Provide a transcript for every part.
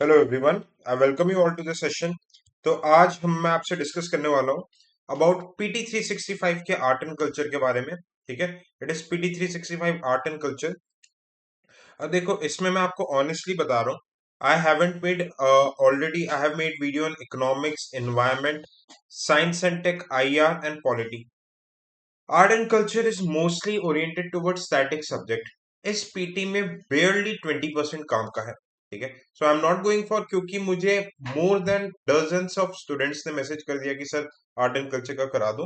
Hello everyone, I welcome you all to the session. तो आज मैं आपसे डिस्कस करने वाला हूँ अबाउट पीटी 365 के आर्ट एंड कल्चर के बारे में। ठीक है, it is PT 365 art and culture. अब देखो, इसमें मैं आपको ऑनेस्टली बता रहा हूँ, I haven't made already I have made video on economics, environment, science and tech, IR and polity. Art and culture is mostly oriented towards static subject. इस PT में बेयरली 20% काम का है। ठीक है, so I am not going for, क्योंकि मुझे more than dozens of students ने मैसेज कर दिया कि सर आर्ट एंड कल्चर का करा दो।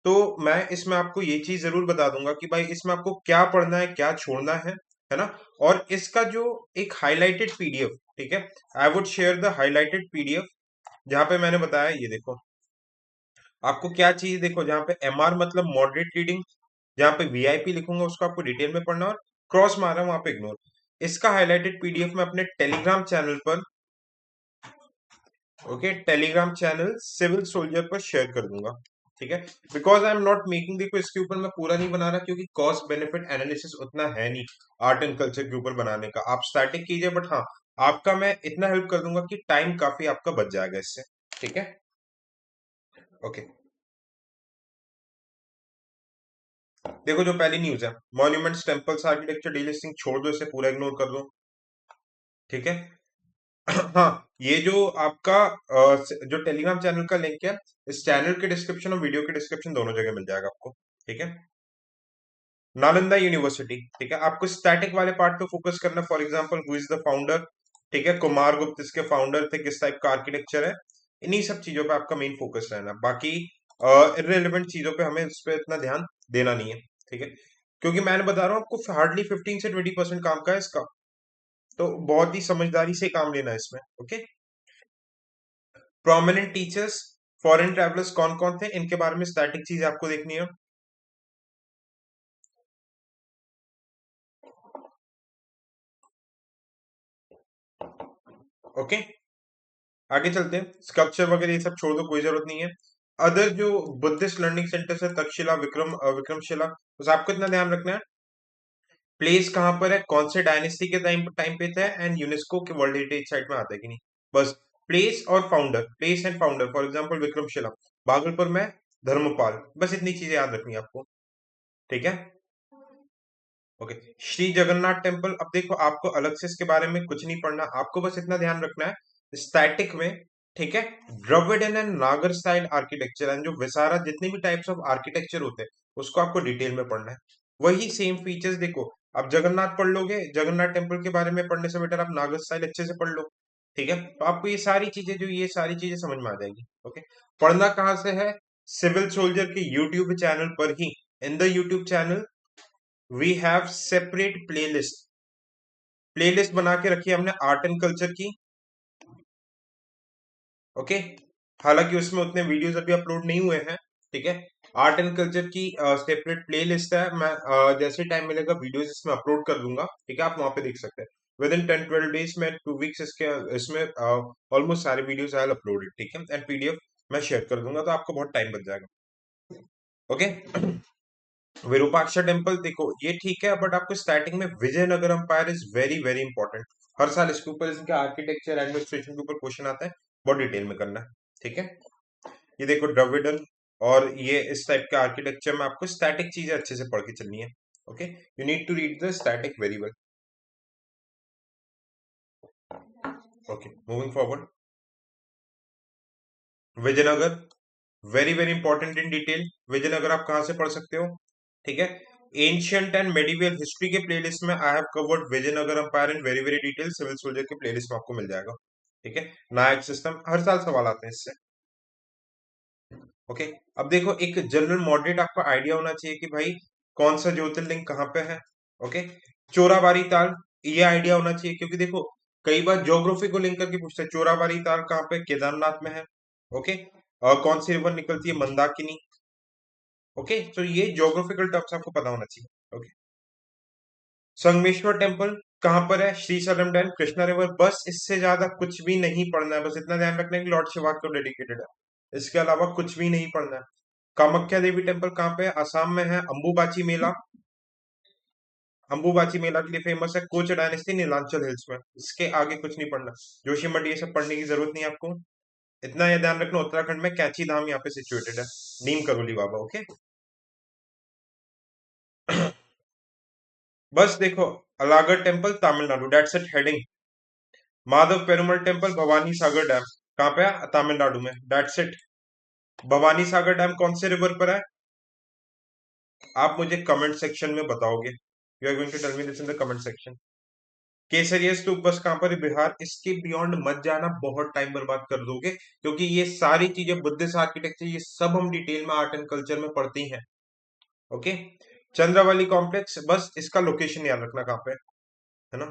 तो मैं इसमें आपको ये चीज जरूर बता दूंगा कि भाई इसमें आपको क्या पढ़ना है, क्या छोड़ना है ना। और इसका जो एक हाईलाइटेड पीडीएफ, ठीक है, I would share the highlighted PDF जहां पे मैंने बताया, ये देखो आपको क्या चाहिए। देखो, जहाँ पे एमआर मतलब मॉडरेट रीडिंग, जहाँ पे वीआईपी लिखूंगा उसको आपको डिटेल में पढ़ना, और क्रॉस मारा वहां पे इग्नोर। इसका हाईलाइटेड पीडीएफ मैं अपने टेलीग्राम चैनल पर, okay, Telegram channel civil soldier पर शेयर कर दूंगा। ठीक है, because I am not making, देखो इसके ऊपर मैं पूरा नहीं बना रहा क्योंकि कॉस्ट बेनिफिट एनालिसिस उतना है नहीं आर्ट एंड कल्चर के ऊपर बनाने का। आप स्टैटिक कीजिए, बट हाँ, आपका मैं इतना हेल्प कर दूंगा कि टाइम काफी आपका बच जाएगा इससे। ठीक है, ओके। देखो, जो पहली न्यूज है, मॉन्यूमेंट्स, टेम्पल्स, आर्किटेक्चर, डीलिस्टिंग छोड़ दो, इसे पूरा इग्नोर कर दो। ठीक है। हाँ, ये जो आपका जो टेलीग्राम चैनल का लिंक है, इस चैनल के डिस्क्रिप्शन और वीडियो के डिस्क्रिप्शन दोनों जगह मिल जाएगा आपको। ठीक है। नालंदा यूनिवर्सिटी, ठीक है, आपको स्टैटिक वाले पार्ट पे फोकस करना। For example, who is the founder, ठीक है, कुमार गुप्त इसके फाउंडर थे, किस टाइप का आर्किटेक्चर है, इन्हीं सब चीजों पे आपका मेन फोकस रहना। बाकी इररिलेवेंट चीजों पे हमें इस पे इतना ध्यान देना नहीं है। ठीक है, क्योंकि मैंने बता रहा हूँ आपको, हार्डली 15 से 20% काम का है इसका। तो बहुत ही समझदारी से काम लेना है इसमें। Okay. Prominent teachers, foreign travellers कौन कौन थे, इनके बारे में स्टैटिक चीज आपको देखनी है। ओके, आगे चलते हैं। स्कल्पचर वगैरह ये सब छोड़ दो, कोई जरूरत नहीं है। अदर जो बुद्धिस्ट लर्निंग सेंटर्स है, तक्षशिला, विक्रमशिला, बस आपको इतना ध्यान रखना है, प्लेस कहाँ पर है, कौन से डायनेस्टी के टाइम टाइम पे था, एंड यूनेस्को के वर्ल्ड हेरिटेज साइट में आता है कि नहीं। बस प्लेस और founder, place and founder, for example Vikramshila, Bhagalpur में धर्मपाल, बस इतनी चीजें याद रखनी है आपको। ठीक है, ओके। श्री जगन्नाथ टेम्पल, अब देखो आपको अलग से इसके बारे में कुछ नहीं पढ़ना, आपको बस इतना ध्यान रखना है स्टैटिक में। ठीक है, द्रविडन एंड नागर स्टाइल आर्किटेक्चर एंड जो विसारा, जितने भी टाइप्स ऑफ आर्किटेक्चर होते हैं उसको आपको डिटेल में पढ़ना है। वही सेम फीचर्स देखो, आप जगन्नाथ पढ़ लोगे, जगन्नाथ टेम्पल के बारे में पढ़ने से बेटर आप नागर स्टाइल अच्छे से पढ़ लो। ठीक है, तो आपको ये सारी चीजें, जो ये सारी चीजें समझ में आ जाएगी। ओके, पढ़ना कहाँ से है, सिविल सोल्जर के यूट्यूब चैनल पर ही। In the YouTube channel we have separate playlist, playlist बना के रखी है हमने आर्ट एंड कल्चर की। ओके, हालांकि उसमें उतने वीडियोस अभी अपलोड नहीं हुए हैं। ठीक है, आर्ट एंड कल्चर की सेपरेट प्लेलिस्ट है। मैं जैसे टाइम मिलेगा वीडियोस इसमें अपलोड कर दूंगा। ठीक है, आप वहां पे देख सकते हैं। विद इन 10-12 डेज में, 2 वीक्स, इसके इसमें ऑलमोस्ट सारे वीडियोस आई अपलोडेड। ठीक है, एंड पीडीएफ मैं शेयर कर दूंगा, तो आपको बहुत टाइम बच जाएगा। ओके। विरूपाक्षा टेम्पल, देखो ये ठीक है, बट आपको स्टार्टिंग में Vijayanagara empire is very very important. हर साल इसके ऊपर, इसके आर्किटेक्चर एडमिनिस्ट्रेशन के ऊपर क्वेश्चन आता है, बहुत डिटेल में करना है। ठीक है, ये देखो द्रविडन, और ये इस टाइप के आर्किटेक्चर में आपको स्टैटिक चीजें अच्छे से पढ़ के चलनी है। Okay, you need to read the static very well. Okay, moving forward, Vijayanagar, very very important in detail. Vijayanagar आप कहां से पढ़ सकते हो, ठीक है, एंशियंट एंड मेडिवल हिस्ट्री के प्लेलिस्ट में I have covered Vijayanagar empire in very very detail, civil soldier के प्लेलिस्ट में आपको मिल जाएगा। ठीक है, नायक सिस्टम, हर साल सवाल आते हैं इससे। ओके, अब देखो, एक जनरल मॉडरेट आपको आइडिया होना चाहिए कि भाई कौन सा ज्योतिर्लिंग कहाँ पे है। ओके, चोराबारी ताल, ये आइडिया होना चाहिए, क्योंकि देखो कई बार ज्योग्राफी को लिंक करके पूछते हैं, चोराबारी ताल कहाँ पे, केदारनाथ में है। ओके, कौन सी रिवर निकलती है, मंदाकिनी। ओके, तो ये ज्योग्राफिकल टर्म्स आपको पता होना चाहिए। ओके, संगमेश्वर टेम्पल कहां पर है, श्री सलम डैम, कृष्णा रिवर, बस इससे ज्यादा कुछ भी नहीं पढ़ना है। बस इतना ध्यान रखना है कि लॉर्ड शिवा को डेडिकेटेड है, इसके अलावा कुछ भी नहीं पढ़ना है। कामाख्या देवी टेम्पल कहां पे है, असम में है, अंबुबाची मेला। अंबुबाची मेला के लिए फेमस है, कोच डायनेस्टी नीलांचल हिल्स में, इसके आगे कुछ नहीं पढ़ना। जोशीमठ ये सब पढ़ने की जरूरत नहीं है आपको। इतना ये ध्यान रखना, उत्तराखंड में कैंची धाम यहाँ पे सिचुएटेड है, नीम करोली बाबा। ओके। बस देखो, Alagarh temple Tamil Nadu, dates it heading. Madhava Perumal temple Bhavani Sagar dam, कहाँ पे है? तमिलनाडु में, dates it. Bhavani Sagar dam कौन से रिवर पर है? आप मुझे कमेंट सेक्शन में बताओगे। You are going to tell me this in the comment section. Kesariya Stupa बस कहाँ पर है? बिहार। इसके बियॉन्ड मत जाना, बहुत टाइम बर्बाद कर दोगे, क्योंकि ये सारी चीजें बुद्धिस्ट आर्किटेक्चर ये सब हम डिटेल में आर्ट एंड कल्चर में पढ़ते ही हैं। ओके। चंद्रावली कॉम्प्लेक्स, बस इसका लोकेशन याद रखना कहाँ पे है ना।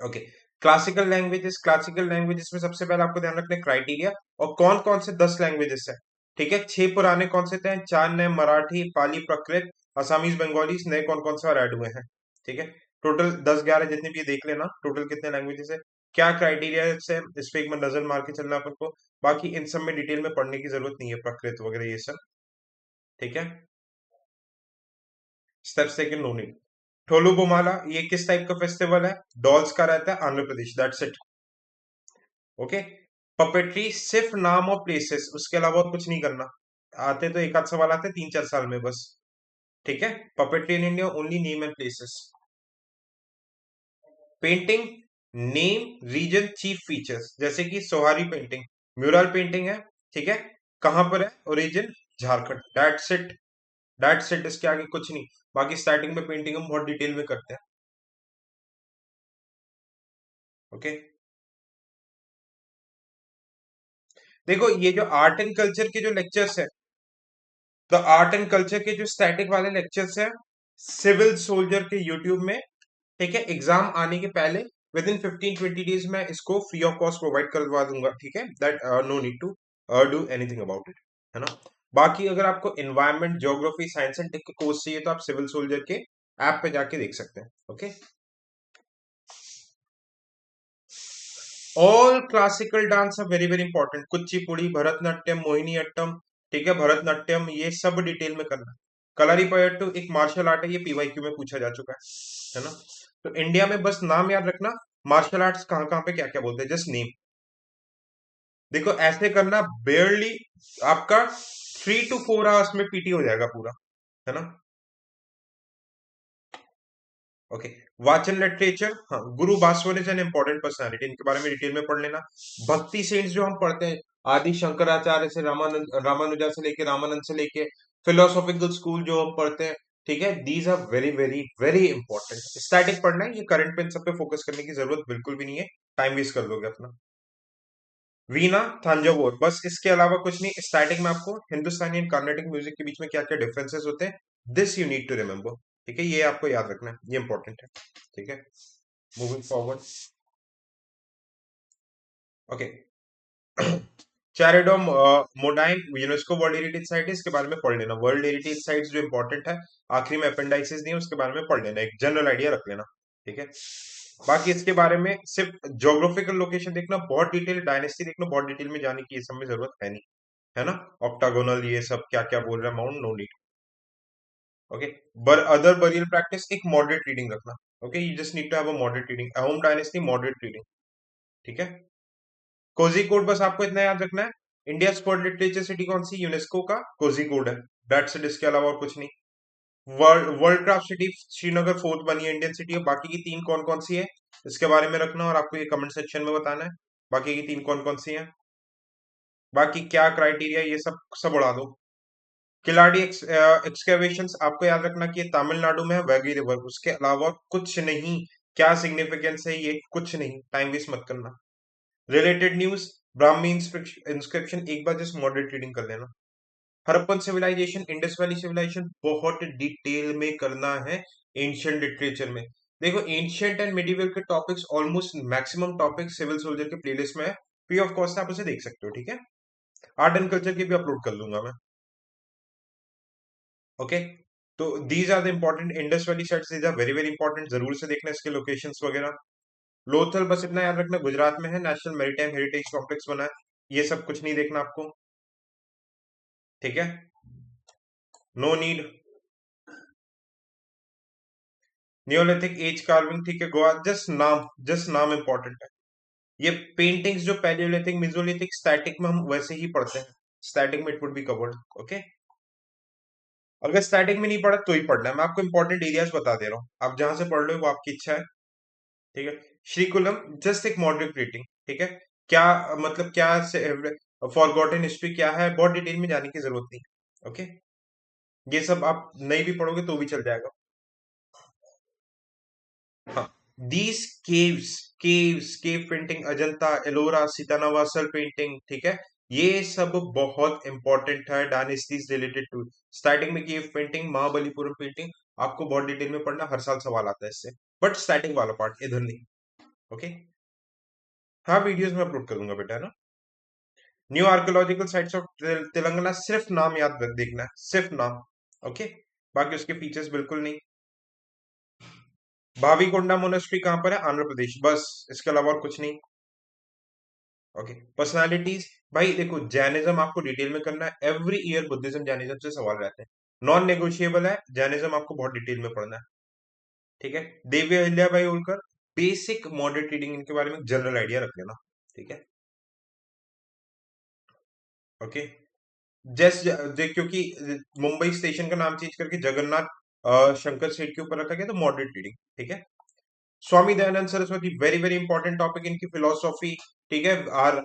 ओके। क्लासिकल लैंग्वेजेस में सबसे पहले आपको ध्यान रखना है क्राइटेरिया, और कौन कौन से 10 लैंग्वेजेस है। ठीक है, 6 पुराने कौन से थे? 4 नए, मराठी, पाली, प्राकृत, असामीज, बंगाली, नए कौन कौन से और ऐड हुए हैं। ठीक है, टोटल 10-11 जितने भी ये देख लेना, टोटल कितने लैंग्वेजेस है, क्या क्राइटेरिया है, इस पे एक बार नजर मार के चलना अपन को। बाकी इन सब में डिटेल में पढ़ने की जरूरत नहीं है, प्राकृत वगैरह ये सब। ठीक है। Step second, no need. Tholu Bommalata ये किस टाइप का फेस्टिवल है? डॉल्स का रहता है, Andhra Pradesh, that's it. Okay. Puppetry सिर्फ नाम और प्लेसेस, उसके अलावा और कुछ नहीं करना। आते तो एक आध सवाल आते 3-4 साल में बस। ठीक है। Puppetry in India only name and places. Painting, name, region, chief features, जैसे कि सोहारी पेंटिंग म्यूरल पेंटिंग है। ठीक है। कहां पर है? Origin Jharkhand, that's it. That's it, इसके आगे कुछ नहीं। बाकी स्टार्टिंग में पेंटिंग हम बहुत डिटेल में करते हैं। ओके। देखो, ये जो आर्ट एंड कल्चर के जो लेक्चर्स है, तो आर्ट एंड कल्चर के जो स्टैटिक वाले लेक्चर्स हैं, सिविल सोल्जर के यूट्यूब में, ठीक है, एग्जाम आने के पहले विद इन 15-20 डेज में इसको फ्री ऑफ कॉस्ट प्रोवाइड करवा दूंगा। ठीक है, that no need to do anything about it, है ना। बाकी अगर आपको environment, geography, science and tech के कोर्स चाहिए तो आप सिविल सोल्जर के ऐप पे जाके देख सकते हैं। Okay. All classical dance are very very important, Kuchipudi, Bharatanatyam, Mohini Attam, ठीक है, भरतनाट्यम, ये सब डिटेल में करना। कलारीपयट्टू एक मार्शल आर्ट है, ये पीवाईक्यू में पूछा जा चुका है ना। तो इंडिया में बस नाम याद रखना, मार्शल आर्ट्स कहाँ कहाँ पे क्या क्या बोलते हैं, जस्ट नेम। देखो ऐसे करना, बेयरली आपका 3 to 4 आवर्स में पीटी हो जाएगा पूरा, है ना। ओके। वाचन लिटरेचर, हाँ, गुरु Baswan is an important personality, इनके बारे में डिटेल में पढ़ लेना। भक्ति सेंट्स जो हम पढ़ते हैं, आदि शंकराचार्य से रामानुजा से लेके रामानंद से लेके फिलोसॉफिकल स्कूल जो हम पढ़ते हैं, ठीक है, these are very very very important. Static पढ़ना है, ये करंट पे इन सब पे फोकस करने की जरूरत बिल्कुल भी नहीं है, टाइम वेस्ट कर दोगे अपना। वीणा, थांजावुर, बस इसके अलावा कुछ नहीं। स्टैटिक में आपको हिंदुस्तानी एंड कार्नेटिक म्यूजिक के बीच में क्या क्या डिफरेंसेस होते हैं, this you need to remember. ठीक है, ये आपको याद रखना है, ये इंपॉर्टेंट है। ठीक है। Moving forward. Okay. Charaideo Moidam UNESCO world heritage site है, इसके बारे में पढ़ लेना। वर्ल्ड हेरिटेज साइट्स जो इंपॉर्टेंट है, आखिरी में अपेंडाइसिस नहीं है, उसके बारे में पढ़ लेना, एक जनरल आइडिया रख लेना। ठीक है। बाकी इसके बारे में सिर्फ ज्योग्राफिकल लोकेशन देखना, बहुत डिटेल, डायनेस्टी देखना, बहुत डिटेल में जाने की ये सब में जरूरत है नहीं, है ना। ऑक्टागोनल ये सब क्या क्या बोल रहा है, माउंट, नो नीड। ओके। बर अदर बरियल प्रैक्टिस, एक मॉडरेट रीडिंग रखना। Okay, you just need to have a moderate reading, Ahom dynasty moderate reading. ठीक है। कोझिकोड बस आपको इतना याद रखना है, इंडिया वर्ल्ड लिटरेचर सिटी कौन सी, यूनेस्को का कोझिकोड है, दैट्स इट, इसके अलावा और कुछ नहीं। World craft city Srinagar fourth बनी है, इंडियन सिटी है, बाकी की 3 कौन कौन सी है, इसके बारे में रखना, और आपको ये कमेंट सेक्शन में बताना है, बाकी की 3 कौन कौन सी है। बाकी क्या क्राइटेरिया, ये सब सब उड़ा दो। किलाड़ी एक्सकेवेशंस आपको याद रखना कि ये तमिलनाडु में है, वैगी रिवर, उसके अलावा कुछ नहीं। क्या सिग्निफिकेंस है ये, कुछ नहीं, टाइम वेस्ट मत करना। रिलेटेड न्यूज, ब्राह्मी इंस्क्रिप्शन एक बार जस्ट मॉडरेट रीडिंग कर लेना। Harappan civilisation, Indus valley civilisation बहुत डिटेल में करना है एंशियंट लिटरेचर में। देखो, एंशियंट एंड मिडिवल के topics almost maximum topics civil soldier के प्लेलिस्ट में है, फ्री ऑफ कॉस्ट आप उसे देख सकते हो। ठीक है। आर्ट एंड कल्चर की भी अपलोड कर लूंगा मैं। ओके। तो these are the important Indus valley sites, these are very very important, जरूर से देखना इसके लोकेशंस वगैरह। लोथल बस इतना याद रखना, गुजरात में है, नेशनल मैरीटाइम हेरिटेज कॉम्प्लेक्स बना है, ये सब कुछ नहीं देखना आपको। ठीक है। No need. Neolithic age carving, ठीक है, गोवा, जस्ट नाम इंपॉर्टेंट है। ये पेंटिंग्स जो पैलियोलिथिक, मेसोलिथिक, स्टैटिक में हम वैसे ही पढ़ते हैं, स्टैटिक में it would be covered, okay. अगर स्टैटिक में नहीं पढ़ा तो ही पढ़ना है, मैं आपको इंपॉर्टेंट एरियाज बता दे रहा हूँ, आप जहां से पढ़ लो वो आपकी इच्छा है, ठीक है। श्रीकुलम जस्ट एक मॉडरेट रेटिंग, ठीक है। क्या मतलब क्या फॉरगॉटन हिस्ट्री क्या है, बहुत डिटेल में जाने की जरूरत नहीं, ओके। ये सब आप नहीं भी पढ़ोगे तो भी चल जाएगा। हाँ, these caves, cave painting, Ajanta, Ellora, Sittanavasal painting, ठीक है, ये सब बहुत इंपॉर्टेंट है डायनेस्टीज रिलेटेड टू। स्टार्टिंग में केव पेंटिंग, महाबलीपुरम पेंटिंग, आपको बहुत डिटेल में पढ़ना, हर साल सवाल आता है इससे, बट स्टार्टिंग वाला पार्ट इधर नहीं, ओके। हाँ, वीडियोस में अपलोड करूंगा बेटा, है ना। New archaeological sites of Telangana, सिर्फ नाम याद रख देखना है, सिर्फ नाम, ओके। बाकी उसके फीचर्स बिल्कुल नहीं। भावीकोंडा मोनेस्ट्री कहां पर है, आंध्र प्रदेश, बस, इसके अलावा और कुछ नहीं, ओके। पर्सनालिटीज, भाई देखो, जैनिज्म आपको डिटेल में करना है, एवरी ईयर बुद्धिज्म जैनिज्म से सवाल रहते हैं, नॉन नेगोशिएबल है, जैनिज्म आपको बहुत डिटेल में पढ़ना है, ठीक है। देवी अहिल्या भाई होलकर, बेसिक मॉडरेट रीडिंग, इनके बारे में जनरल आइडिया रख लेना, ठीक है, ओके। जस्ट क्योंकि मुंबई स्टेशन का नाम चेंज करके जगन्नाथ शंकर स्टेट के ऊपर रखा गया, तो मॉडरेट रीडिंग, ठीक है। Swami Dayanand Saraswati, very very important topic, इनकी फिलोसॉफी, ठीक है। और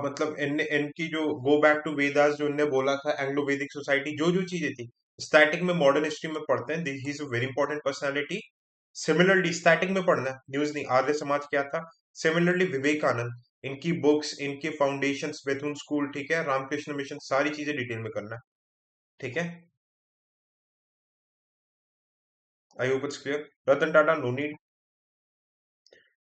मतलब इनकी जो गो बैक टू वेदास जो इनने बोला था, एंग्लो वैदिक सोसाइटी, जो जो चीजें थी, स्टैटिक में मॉडर्न हिस्ट्री में पढ़ते हैं, he is a very important personality. Similarly static में पढ़ना है, न्यूज नहीं, आर्य समाज क्या था। सिमिलरली विवेकानंद, इनकी बुक्स, इनके फाउंडेशंस, बेथुन स्कूल, ठीक है, रामकृष्ण मिशन, सारी चीजें डिटेल में करना है, ठीक है। I hope it's clear. Ratan Tata, no need,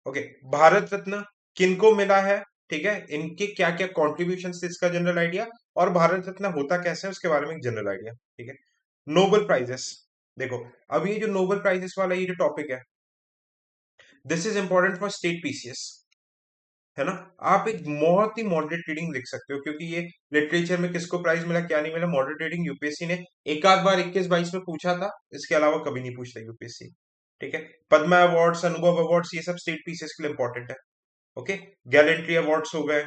okay. Bharat Ratna किनको मिला है, ठीक है, इनके क्या क्या कॉन्ट्रीब्यूशन थे, इसका जनरल आइडिया, और भारत रत्न होता कैसे है उसके बारे में एक जनरल आइडिया, ठीक है। नोबेल प्राइजेस, देखो, अब ये जो नोबेल प्राइजेस वाला ये जो टॉपिक है, this is important for state PCS, है ना। आप एक बहुत ही मॉडरेट रीडिंग लिख सकते हो, क्योंकि ये लिटरेचर में किसको प्राइज मिला क्या नहीं मिला, मॉडरेट रीडिंग यूपीएससी ने एक आध बार 21-22 में पूछा था, इसके अलावा कभी नहीं पूछता यूपीएससी, ठीक है। पद्मा अवार्ड्स, अनुभव अवार्ड्स, ये सब स्टेट पीसीएस के लिए इंपॉर्टेंट है, ओके। गैलेंट्री अवार्ड्स हो गए,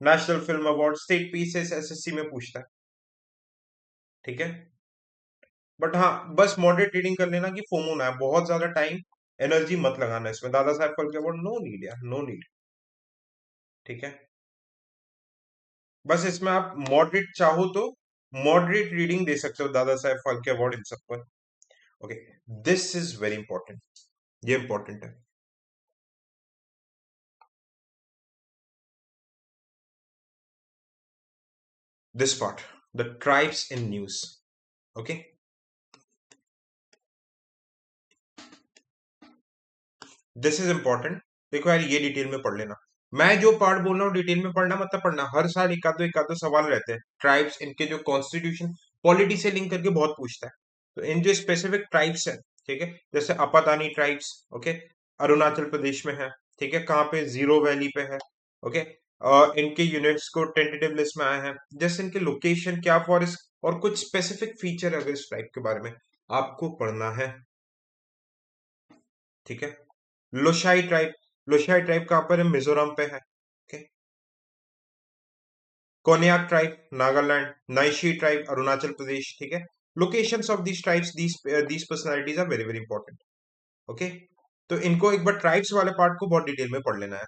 national film award, state pieces SSC में पूछता है, ठीक है। बट हाँ, बस मॉडरेट रीडिंग कर लेना कि फोमो ना है, बहुत ज्यादा टाइम एनर्जी मत लगाना इसमें, Dada Saheb Phalke award no need यार, नो नीड, ठीक है। बस इसमें आप मॉडरेट चाहो तो मॉडरेट रीडिंग दे सकते हो, दादा साहब फाल्के अवार्ड इन सब पर, okay. This is very important, ये इंपॉर्टेंट है, this part, the tribes in news, okay. This is important, देखो यार, ये डिटेल में पढ़ लेना, मैं जो पार्ट बोल रहा हूँ डिटेल में पढ़ना मतलब पढ़ना, हर साल एक आधो सवाल रहते हैं, ट्राइब्स, इनके जो कॉन्स्टिट्यूशन, पॉलिटी से लिंक करके बहुत पूछता है, तो इन जो स्पेसिफिक ट्राइब्स है, ठीक है, जैसे अपातानी ट्राइब्स, ओके, अरुणाचल प्रदेश में है, ठीक है, कहाँ पे, जीरो वैली पे है, ओके। इनके यूनेस्को टेंटेटिव लिस्ट में आए हैं, जैसे इनके लोकेशन क्या, फॉरेस्ट, और कुछ स्पेसिफिक फीचर अगर इस ट्राइब के बारे में आपको पढ़ना है, ठीक है। लोशाई ट्राइब कहां पर है, मिजोरम पे है, okay. Konyak tribe Nagaland, Nyishi tribe Arunachal Pradesh, ठीक है। Locations of these tribes, these personalities are very very important, okay. तो इनको एक बार ट्राइब्स वाले पार्ट को बहुत डिटेल में पढ़ लेना है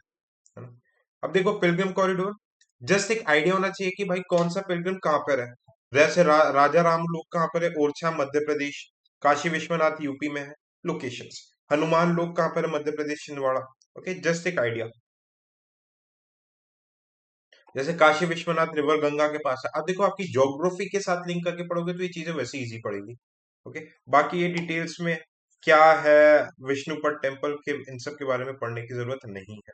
ना। अब देखो, पिलग्रिम कॉरिडोर, जस्ट एक आइडिया होना चाहिए कि भाई कौन सा पिलग्रिम कहां पर है, वैसे राजा राम लोग कहां पर है, ओरछा मध्य प्रदेश, काशी विश्वनाथ यूपी में है, लोकेशंस। हनुमान लोग कहां पर है, मध्य प्रदेश छिंदवाड़ा, ओके, जस्ट एक आइडिया। जैसे काशी विश्वनाथ रिवर गंगा के पास है, अब देखो आपकी ज्योग्राफी के साथ लिंक करके पढ़ोगे तो ये चीजें वैसे इजी पड़ेगी, ओके। बाकी ये डिटेल्स में क्या है, विष्णुपद टेम्पल के, इन सब के बारे में पढ़ने की जरूरत नहीं है।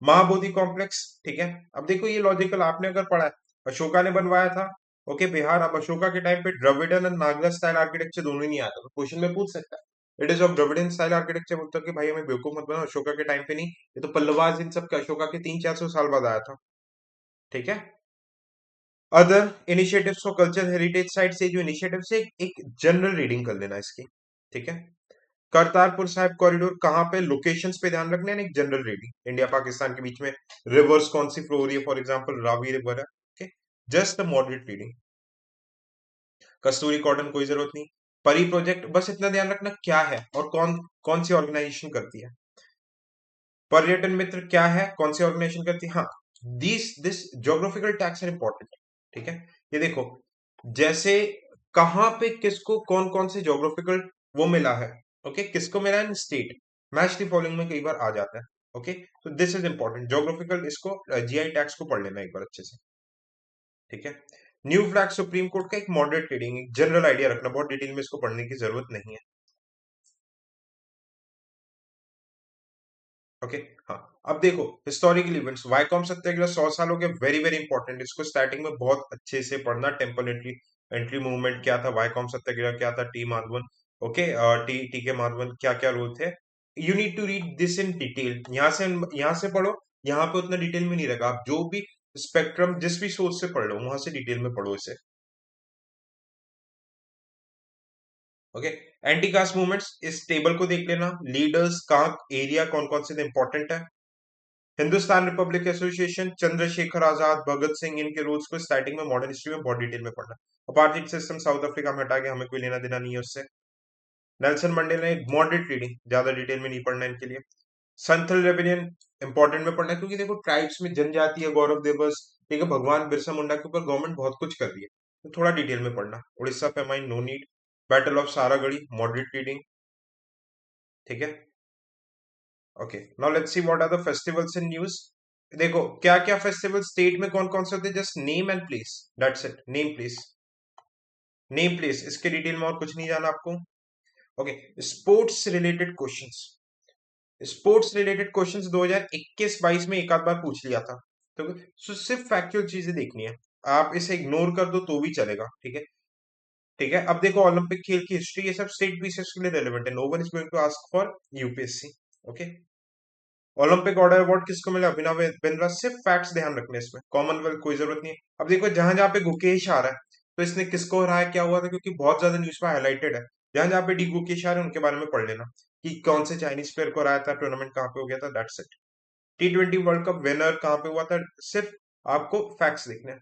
महाबोधि कॉम्प्लेक्स, ठीक है। अब देखो ये लॉजिकल आपने अगर पढ़ा है, अशोका ने बनवाया था, ओके, बिहार, अब अशोका के टाइम पे द्रविडन और नागरा स्टाइल आर्किटेक्चर दोनों ही नहीं आता, तो क्वेश्चन में पूछ सकता है, it is of Dravidian style architecture, बोलता कि भाई हमें बेवकूफ मत बनाओ, अशोका के टाइम पे नहीं, ये तो पल्लवाज इन सब के अशोका के 300-400 साल बाद आया था, ठीक है। Other initiatives for culture heritage site से जो इनिशिएटिव से एक जनरल रीडिंग कर लेना इसकी, ठीक है। करतारपुर साहिब कॉरिडोर कहाँ पे, लोकेशंस पे ध्यान रखना है, एक जनरल रीडिंग इंडिया पाकिस्तान के बीच में रिवर्स कौन सी फ्लो हो रही है, फॉर एग्जांपल रावी रिवर है, okay, just a moderate reading. Kasturi cotton कोई जरूरत नहीं। परी प्रोजेक्ट बस इतना ध्यान रखना क्या है और कौन कौन सी ऑर्गेनाइजेशन करती है। पर्यटन मित्र क्या है, कौन सी ऑर्गेनाइजेशन करती है। हाँ, this geographical tags are important, ठीक है। ये देखो, जैसे कहाँ पे किसको कौन कौन से ज्योग्राफिकल वो मिला है, ओके, किसको मिला है, स्टेट, मैच द फॉलोइंग में कई बार आ जाता है, ओके। तो दिस इज इंपॉर्टेंट ज्योग्राफिकल, इसको जीआई टैग्स को पढ़ लेना एक बार अच्छे से, ठीक है। न्यू फ्लैग सुप्रीम कोर्ट का एक मॉडरेट रीडिंग, एक जनरल आइडिया रखना, बहुत डिटेल में इसको पढ़ने की जरूरत नहीं है, ओके। हाँ, अब देखो हिस्टोरिकल इवेंट्स, वाइकॉम सत्याग्रह 100 साल हो गए, वेरी वेरी इंपॉर्टेंट, इसको स्टार्टिंग में बहुत अच्छे से पढ़ना। टेम्पल एंट्री एंट्री मूवमेंट क्या था, वाइकॉम सत्याग्रह क्या था, टी माधवन, ओके, टी के माधवन क्या क्या रोल थे, you need to read this in detail. यहाँ से पढ़ो, यहाँ पे उतना डिटेल में नहीं रहेगा, आप जो भी स्पेक्ट्रम जिस भी सोर्स से पढ़ लो वहां से डिटेल में पढ़ो इसे, ओके। एंटी कास्ट मूवमेंट्स, इस टेबल को देख लेना, लीडर्स कहाँ एरिया कौन कौन से इंपॉर्टेंट है। हिंदुस्तान रिपब्लिक एसोसिएशन, चंद्रशेखर आजाद, भगत सिंह, इनके रूल्स को स्टार्टिंग में मॉडर्न हिस्ट्री में बहुत डिटेल में पढ़ना। अपार्टheid सिस्टम साउथ अफ्रीका में हटा के हमें कोई लेना देना नहीं है उससे। नेल्सन मंडेला, एक मॉडरेट रीडिंग, ज्यादा डिटेल में नहीं पढ़ना इनके लिए। संथल रेबेलियन इंपॉर्टेंट में पढ़ना है, क्योंकि देखो ट्राइब्स में जनजाति है, गौरव दिवस, ठीक है, भगवान बिरसा मुंडा के ऊपर गवर्नमेंट बहुत कुछ कर रही है, तो थोड़ा डिटेल में पढ़ना। Orissa famine, no need. Battle of Saragarhi, moderate reading, ठीक है। Okay, now let's see what are the festivals in news. देखो क्या क्या फेस्टिवल स्टेट में कौन कौन से होते हैं, just name and place, that's it, name place, name place, इसके डिटेल में और कुछ नहीं जाना आपको, okay. Sports related questions, sports related questions 2021-22 में एक आध बार पूछ लिया था, तो सिर्फ फैक्चुअल चीजें देखनी है, आप इसे इग्नोर कर दो तो भी चलेगा, ठीक है, ठीक है। अब देखो ओलंपिक खेल की हिस्ट्री, ये सब स्टेट पीसेस के लिए रेलेवेंट है, no one is going to ask for UPSC, okay. Olympic order award किसको मिला, अभिनव बिंद्रा, सिर्फ फैक्ट्स ध्यान रखने इसमें, कॉमनवेल्थ कोई जरूरत नहीं है। अब देखो जहां जहां पे गुकेश आ रहा है, तो इसने किसको हराया, क्या हुआ था, क्योंकि बहुत ज्यादा न्यूज में हाईलाइटेड है। जहां जहां पे डी गुकेश आ रहे हैं उनके बारे में पढ़ लेना, कि कौन से चाइनीज प्लेयर को हराया था, टूर्नामेंट कहाँ पे हो गया था, that's it. T20 world cup winner कहाँ पे हुआ था, सिर्फ आपको फैक्ट्स देखने हैं,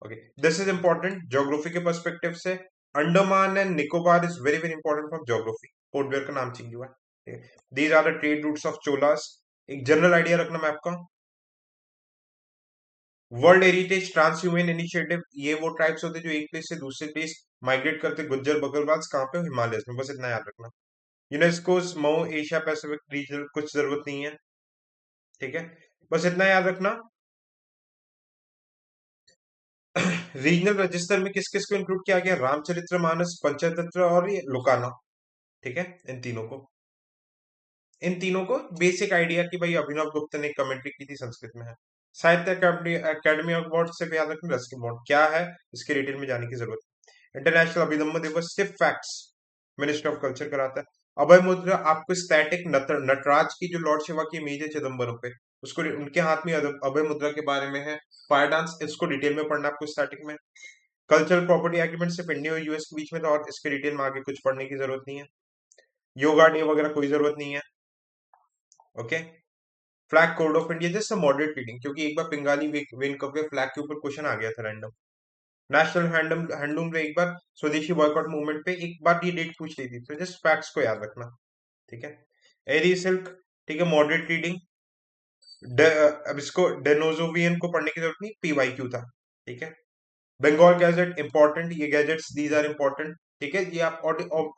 okay. This is important geography के पर्सपेक्टिव से। Andaman and Nicobar is very very important for geography, Port Blair का नाम चेंज हुआ है, these are the trade routes of Cholas, एक जनरल आइडिया रखना मैप का। World heritage trans human initiative, ये वो ट्राइब्स होते हैं जो एक प्लेस से दूसरे प्लेस माइग्रेट करते, गुज्जर बकरवाल कहाँ पे, हिमालय में, बस इतना याद रखना। UNESCO Mau Asia Pacific region, कुछ जरूरत नहीं है, ठीक है, बस इतना याद रखना। रीजनल रजिस्टर में किस किस को इंक्लूड किया गया, रामचरितमानस, पंचतंत्र और ये लोकाना, ठीक है, इन तीनों को बेसिक आइडिया कि भाई अभिनव गुप्ता ने कमेंट्री की थी, संस्कृत में है। साहित्य अकादमी अकेडमी अवार्ड से याद रखना, रस्किन बॉन्ड क्या है, इसके डिटेल में जाने की जरूरत है। इंटरनेशनल अभिनव दिवस सिर्फ फैक्ट्स मिनिस्ट्री ऑफ कल्चर कराता है। अभय मुद्रा, आपको स्टैटिक नटराज की जो लॉर्ड शिवा की इमेज है चिदम्बरम पे, उसको उनके हाथ में अभय मुद्रा के बारे में है। फायर डांस, इसको डिटेल में पढ़ना आपको स्टैटिक में। कल्चरल प्रॉपर्टी एग्रीमेंट सिर्फ इंडिया और यूएस के बीच में था, और इसके डिटेल में आगे कुछ पढ़ने की जरूरत नहीं है। योगा डे वगैरह कोई जरूरत नहीं है, okay. Flag code of India just moderate reading, क्योंकि एक बार पिंगाली वेन कप के फ्लैग के ऊपर क्वेश्चन आ गया था रैंडम। नेशनल हैंडलूम हैंडलूम पे एक बार स्वदेशी बॉयकॉट मूवमेंट पे एक बार ये डेट पूछ ली थी, तो जस्ट फैक्ट्स को याद रखना, ठीक है। एरी सिल्क, ठीक है, मॉडरेट रीडिंग। अब इसको डेनोजोवियन को पढ़ने की जरूरत नहीं, पीवाईक्यू था, ठीक है। बंगाल गैजेट इंपॉर्टेंट, ये गैजेट्स दीज आर इंपॉर्टेंट, ठीक है, ये आप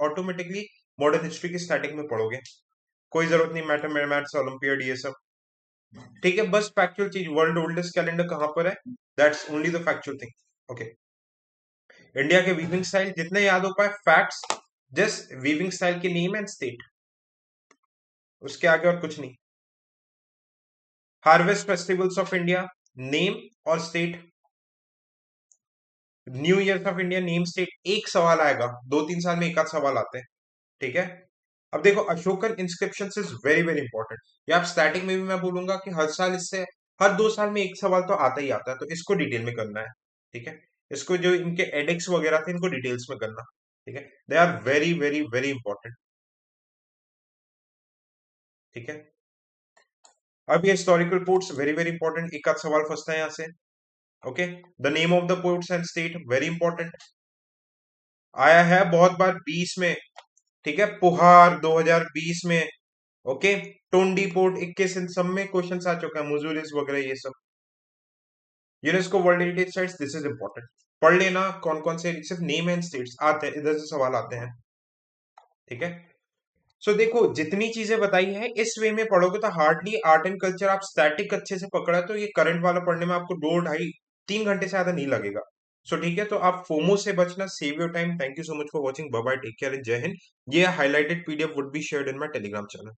ऑटोमेटिकली मॉडर्न हिस्ट्री की स्टैटिक में पढ़ोगे, कोई जरूरत नहीं, मैथमेटिक्स ओलंपियड ये सब, ठीक है। बस फैक्चुअल चीज, वर्ल्ड ओल्डेस्ट कैलेंडर कहाँ पर है, that's only the factual thing, okay. India के वीविंग स्टाइल जितने याद हो पाए फैक्ट्स, जस्ट वीविंग स्टाइल के नेम एंड स्टेट, उसके आगे और कुछ नहीं। Harvest festivals of India, name और state. New year of India, name state, एक सवाल आएगा, 2-3 साल में एक आध सवाल आते हैं, ठीक है। अब देखो Ashokan inscription is very very important, ये आप स्टैटिक में भी मैं बोलूंगा कि हर साल इससे हर 2 साल में एक सवाल तो आता ही आता है, तो इसको डिटेल में करना है, ठीक है। इसको जो इनके एडिक्स वगैरह थे इनको डिटेल्स में करना, ठीक है, they are very very very important. ठीक है। अब ये historical ports very very important, एक आध सवाल फंसता है यहाँ से। Okay, the name of the ports and state very important, आया है बहुत बार 20 में। ठीक है, पुहार 2020 में। ओके, टोंडी पोर्ट 21, इन सब में क्वेश्चंस आ चुका है, मुजुरिस वगैरह ये सब। UNESCO world heritage sites, this is important, पढ़ लेना कौन कौन से, सिर्फ नेम एंड स्टेट्स आते हैं, इधर से सवाल आते हैं। ठीक है, सो देखो जितनी चीजें बताई है इस वे में पढ़ोगे तो हार्डली आर्ट एंड कल्चर आप स्टैटिक अच्छे से पकड़ा तो ये करंट वाला पढ़ने में आपको 2 ढाई 3 घंटे से ज्यादा नहीं लगेगा। सो ठीक है, तो आप फोमो से बचना, save your time, thank you so much for watching, bye bye, take care and Jai Hind. ये highlighted PDF would be shared in my Telegram channel.